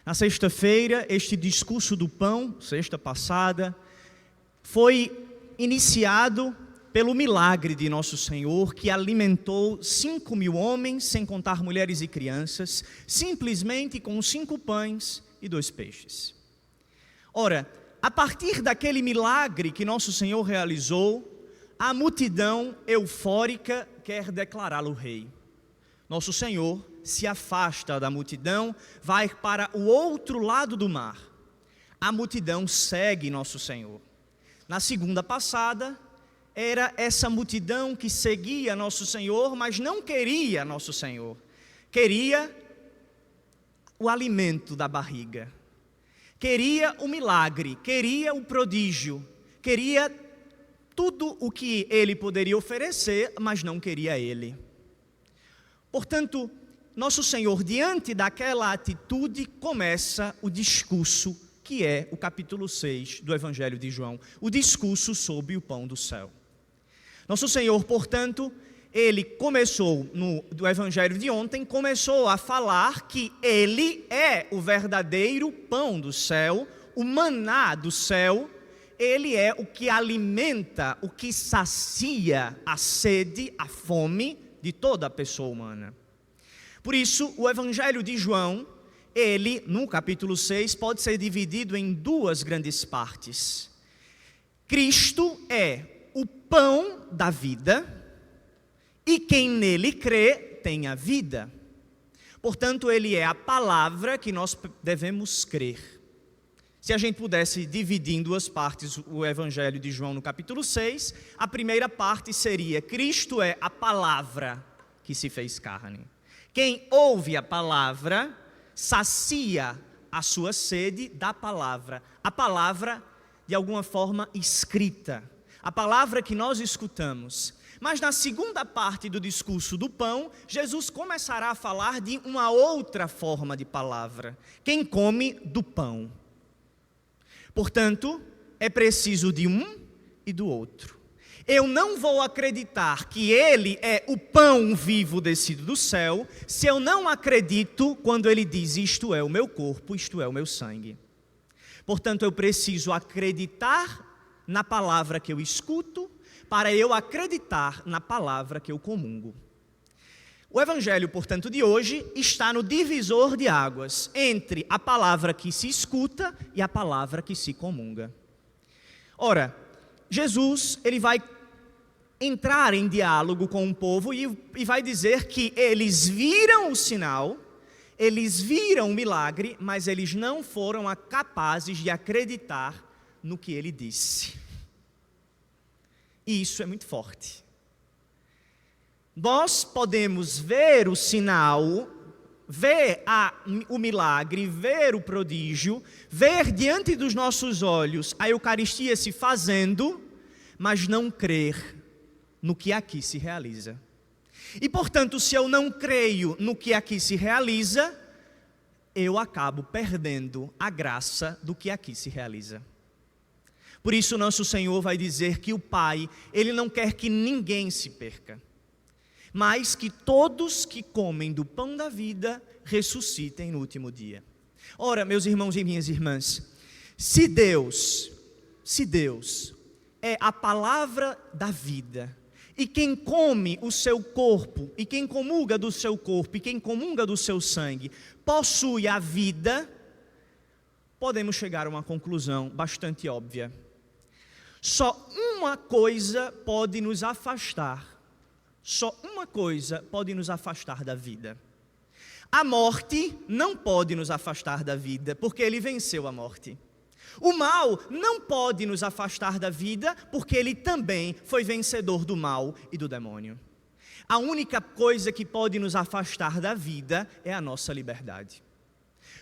Na sexta-feira, este discurso do pão, sexta passada, foi iniciado pelo milagre de Nosso Senhor, que alimentou 5.000 homens, sem contar mulheres e crianças, simplesmente com 5 pães e 2 peixes. Ora, a partir daquele milagre que Nosso Senhor realizou, a multidão eufórica quer declará-lo rei. Nosso Senhor se afasta da multidão, vai para o outro lado do mar. A multidão segue Nosso Senhor. Na segunda passada, era essa multidão que seguia Nosso Senhor, mas não queria Nosso Senhor. Queria o alimento da barriga. Queria o milagre, queria o prodígio, queria tudo o que ele poderia oferecer, mas não queria ele. Portanto, Nosso Senhor, diante daquela atitude, começa o discurso, que é o capítulo 6 do Evangelho de João, o discurso sobre o pão do céu. Nosso Senhor, portanto, ele começou, do Evangelho de ontem, começou a falar que ele é o verdadeiro pão do céu, o maná do céu. Ele é o que alimenta, o que sacia a sede, a fome de toda a pessoa humana. Por isso, o Evangelho de João, ele, no capítulo 6, pode ser dividido em 2 grandes partes. Cristo é o pão da vida, e quem nele crê tem a vida. Portanto, ele é a palavra que nós devemos crer. Se a gente pudesse dividir em 2 partes o Evangelho de João no capítulo 6, a primeira parte seria: Cristo é a palavra que se fez carne. Quem ouve a palavra sacia a sua sede da palavra. A palavra, de alguma forma, escrita. A palavra que nós escutamos. Mas na segunda parte do discurso do pão, Jesus começará a falar de uma outra forma de palavra. Quem come do pão. Portanto, é preciso de um e do outro. Eu não vou acreditar que ele é o pão vivo descido do céu, se eu não acredito quando ele diz: isto é o meu corpo, isto é o meu sangue. Portanto, eu preciso acreditar na palavra que eu escuto, para eu acreditar na palavra que eu comungo. O Evangelho, portanto, de hoje está no divisor de águas entre a palavra que se escuta e a palavra que se comunga. Ora, Jesus, ele vai entrar em diálogo com o povo e vai dizer que eles viram o sinal, eles viram o milagre, mas eles não foram capazes de acreditar no que ele disse. E isso é muito forte. Nós podemos ver o sinal, ver o milagre, ver o prodígio, ver diante dos nossos olhos a Eucaristia se fazendo, mas não crer no que aqui se realiza. E, portanto, se eu não creio no que aqui se realiza, eu acabo perdendo a graça do que aqui se realiza. Por isso, nosso Senhor vai dizer que o Pai, ele não quer que ninguém se perca, mas que todos que comem do pão da vida ressuscitem no último dia. Ora, meus irmãos e minhas irmãs, se Deus é a palavra da vida, e quem come o seu corpo, e quem comunga do seu corpo, e quem comunga do seu sangue, possui a vida, podemos chegar a uma conclusão bastante óbvia. Só uma coisa pode nos afastar. Só uma coisa pode nos afastar da vida. A morte não pode nos afastar da vida, porque ele venceu a morte. O mal não pode nos afastar da vida, porque ele também foi vencedor do mal e do demônio. A única coisa que pode nos afastar da vida é a nossa liberdade.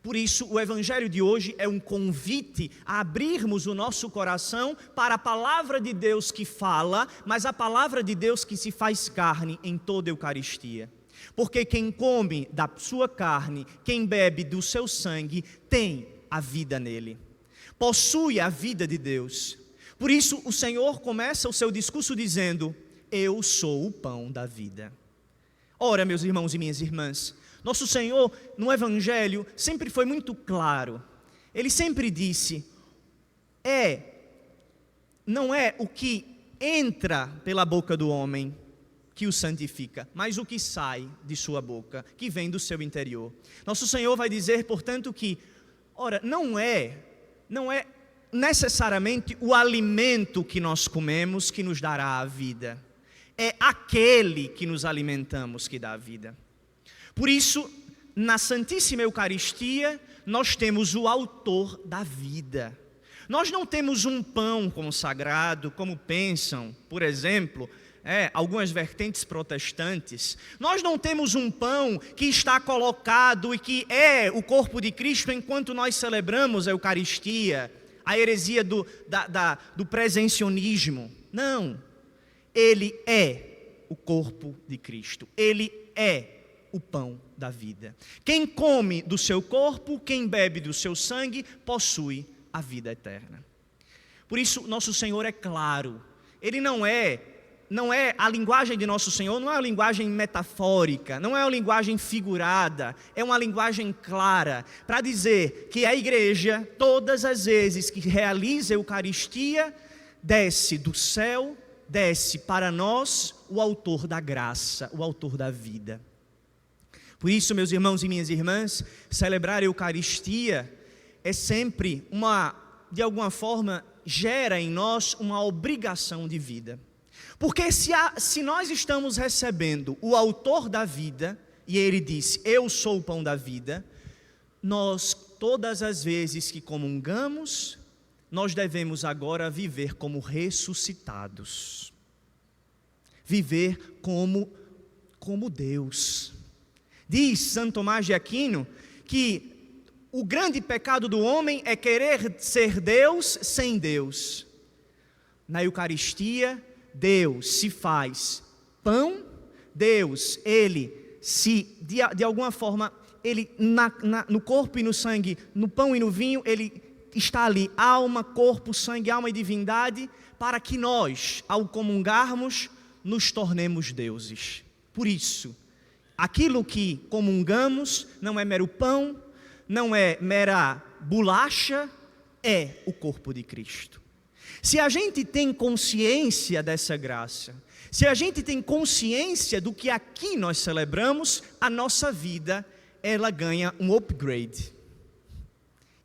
Por isso, o Evangelho de hoje é um convite a abrirmos o nosso coração para a palavra de Deus que fala, mas a palavra de Deus que se faz carne em toda a Eucaristia. Porque quem come da sua carne, quem bebe do seu sangue, tem a vida nele. Possui a vida de Deus. Por isso, o Senhor começa o seu discurso dizendo: eu sou o pão da vida. Ora, meus irmãos e minhas irmãs, Nosso Senhor, no Evangelho, sempre foi muito claro. Ele sempre disse, não é o que entra pela boca do homem que o santifica, mas o que sai de sua boca, que vem do seu interior. Nosso Senhor vai dizer, portanto, que, não é necessariamente o alimento que nós comemos que nos dará a vida. É aquele que nos alimentamos que dá a vida. Por isso, na Santíssima Eucaristia, nós temos o autor da vida. Nós não temos um pão consagrado, como pensam, por exemplo, algumas vertentes protestantes. Nós não temos um pão que está colocado e que é o corpo de Cristo enquanto nós celebramos a Eucaristia, a heresia do presencionismo. Não, ele é o corpo de Cristo, ele é o pão da vida. Quem come do seu corpo, quem bebe do seu sangue, possui a vida eterna. Por isso, nosso Senhor é claro, ele não é a linguagem de nosso Senhor, não é uma linguagem metafórica, não é uma linguagem figurada, é uma linguagem clara, para dizer que a igreja, todas as vezes que realiza a Eucaristia, desce do céu, desce para nós o autor da graça, o autor da vida. Por isso, meus irmãos e minhas irmãs, celebrar a Eucaristia é sempre de alguma forma, gera em nós uma obrigação de vida. Porque se nós estamos recebendo o autor da vida, e ele disse, eu sou o pão da vida, nós, todas as vezes que comungamos, nós devemos agora viver como ressuscitados. Viver como Deus. Diz Santo Tomás de Aquino que o grande pecado do homem é querer ser Deus sem Deus. Na Eucaristia, Deus se faz pão, Deus, ele se, de alguma forma, ele no corpo e no sangue, no pão e no vinho, ele está ali, alma, corpo, sangue, alma e divindade, para que nós, ao comungarmos, nos tornemos deuses. Por isso, aquilo que comungamos não é mero pão, não é mera bolacha, é o corpo de Cristo. Se a gente tem consciência dessa graça, se a gente tem consciência do que aqui nós celebramos, a nossa vida, ela ganha um upgrade.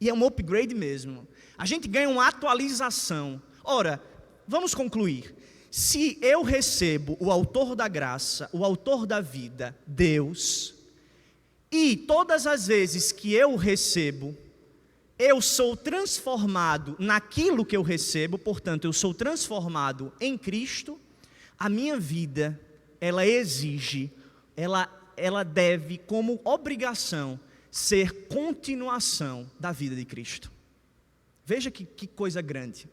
E é um upgrade mesmo. A gente ganha uma atualização. Ora, vamos concluir. Se eu recebo o autor da graça, o autor da vida, Deus, e todas as vezes que eu recebo, eu sou transformado naquilo que eu recebo, portanto, eu sou transformado em Cristo, a minha vida, ela exige, ela deve, como obrigação, ser continuação da vida de Cristo. Veja que coisa grande.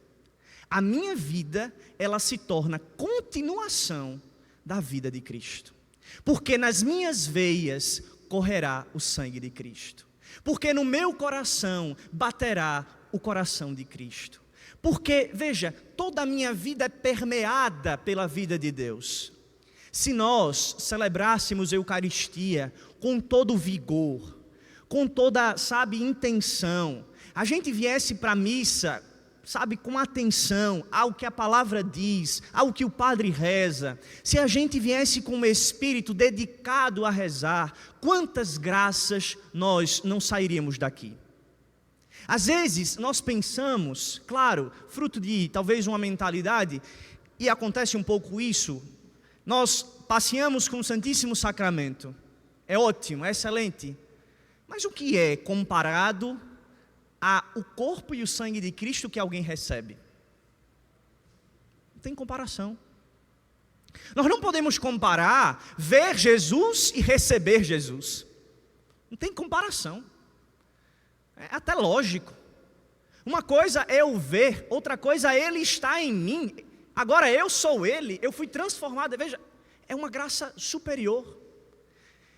A minha vida, ela se torna continuação da vida de Cristo. Porque nas minhas veias correrá o sangue de Cristo. Porque no meu coração baterá o coração de Cristo. Porque, veja, toda a minha vida é permeada pela vida de Deus. Se nós celebrássemos a Eucaristia com todo vigor, com toda, intenção, a gente viesse para a missa, com atenção ao que a palavra diz, ao que o padre reza, se a gente viesse com um espírito dedicado a rezar, quantas graças nós não sairíamos daqui? Às vezes nós pensamos, claro, fruto de talvez uma mentalidade, e acontece um pouco isso, nós passeamos com o Santíssimo Sacramento, é ótimo, é excelente, mas o que é comparado o corpo e o sangue de Cristo que alguém recebe? Não tem comparação. Nós não podemos comparar ver Jesus e receber Jesus. Não tem comparação. É até lógico. Uma coisa é eu ver, outra coisa é Ele está em mim. Agora eu sou Ele, eu fui transformado. Veja, é uma graça superior.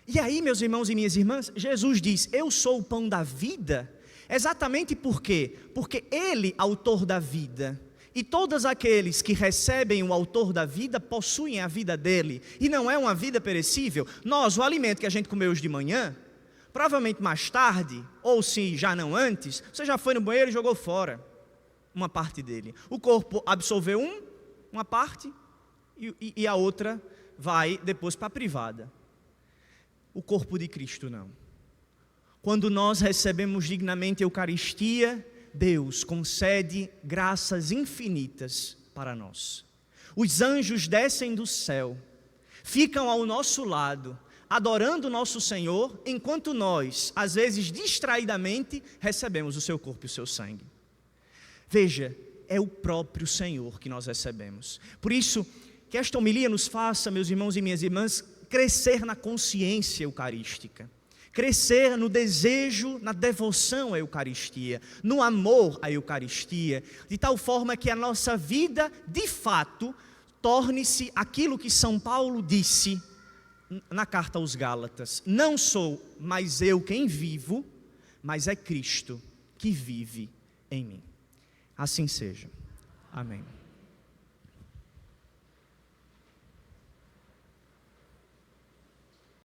E aí, meus irmãos e minhas irmãs, Jesus diz, eu sou o pão da vida. Exatamente por quê? Porque Ele, autor da vida, E todos aqueles que recebem o autor da vida possuem a vida dele. E não é uma vida perecível. Nós, o alimento que a gente comeu hoje de manhã, provavelmente mais tarde, ou se já não antes, você já foi no banheiro e jogou fora uma parte dele. O corpo absorveu uma parte e a outra vai depois para a privada. O corpo de Cristo não. Quando nós recebemos dignamente a Eucaristia, Deus concede graças infinitas para nós. Os anjos descem do céu, ficam ao nosso lado, adorando o nosso Senhor, enquanto nós, às vezes distraidamente, recebemos o seu corpo e o seu sangue. Veja, é o próprio Senhor que nós recebemos. Por isso, que esta homilia nos faça, meus irmãos e minhas irmãs, crescer na consciência eucarística. Crescer no desejo, na devoção à Eucaristia, no amor à Eucaristia, de tal forma que a nossa vida, de fato, torne-se aquilo que São Paulo disse na carta aos Gálatas: não sou mais eu quem vivo, mas é Cristo que vive em mim. Assim seja. Amém.